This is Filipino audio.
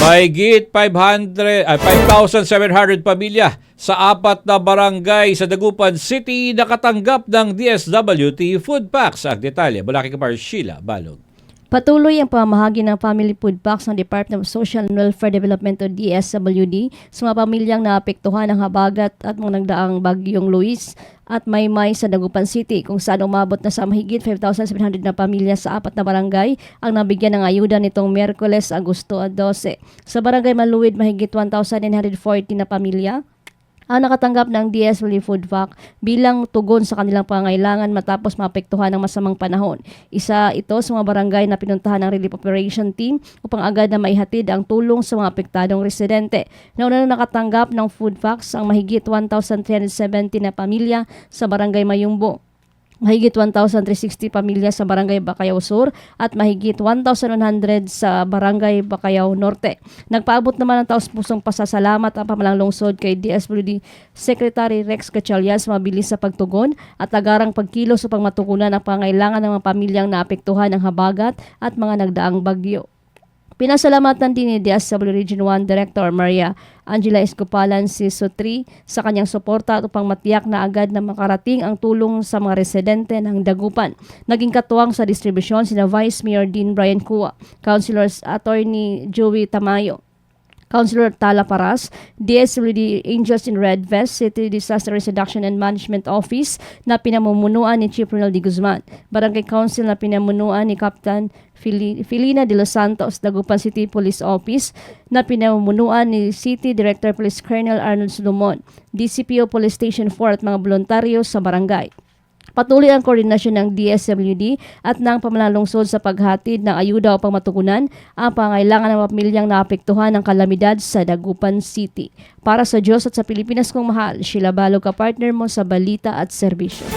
Mahigit 5,700 pamilya sa 4 na barangay sa Dagupan City nakatanggap ng DSWT Food Packs. Ang detalye, mula kay Kapar Sheila Balog. Patuloy ang pamahagi ng Family Food Packs ng Department of Social and Welfare Development o DSWD sa mga pamilyang naapektuhan ng habagat at mga nagdaang bagyong Luis at Maymay sa Dagupan City, kung saan umabot na sa mahigit 5,700 na pamilya sa 4 na barangay ang nabigyan ng ayuda nitong Miyerkules, Agosto 12. Sa barangay Maluwid, mahigit 1,940 na pamilya ang nakatanggap ng DSWD Food Pack bilang tugon sa kanilang pangailangan matapos maapektuhan ng masamang panahon. Isa ito sa mga barangay na pinuntahan ng Relief Operation Team upang agad na maihatid ang tulong sa mga apektadong residente. Nauna na nakatanggap ng food packs ang mahigit 1,370 na pamilya sa barangay Mayumbo, mahigit 1,360 pamilya sa Barangay Bacayao Sur at mahigit 1,100 sa Barangay Bacayao Norte. Nagpaabot naman ng taos-pusong pasasalamat ang pamalang lungsod kay DSWD Secretary Rex Gatchalian sa mabilis sa pagtugon at agarang pagkilos upang matugunan ang pangailangan ng mga pamilyang naapektuhan ng habagat at mga nagdaang bagyo. Pinasalamatan din ni DSWD Region 1 Director Maria Angela Escopalan si Sutri sa kanyang suporta upang matiyak na agad na makarating ang tulong sa mga residente ng Dagupan. Naging katuwang sa distribusyon sina Vice Mayor Dean Brian Cua, Councilors Attorney Joey Tamayo, Councilor Tala Paras, DSWD Angels in Red Vest, City Disaster Risk Reduction and Management Office na pinamumunuan ni Chief Ronald D. Guzman, Barangay Council na pinamunuan ni Captain Filina de los Santos, Dagupan City Police Office na pinamumunuan ni City Director Police Colonel Arnold Solomon, DCPO Police Station 4 at mga voluntaryo sa barangay. Patuloy ang koordinasyon ng DSWD at ng pamalalungsod sa paghatid ng ayuda upang matugunan ang pangailangan ng pamilyang naapektuhan ng kalamidad sa Dagupan City. Para sa Diyos at sa Pilipinas kong mahal, Sheila Balog, ka-partner mo sa balita at serbisyo.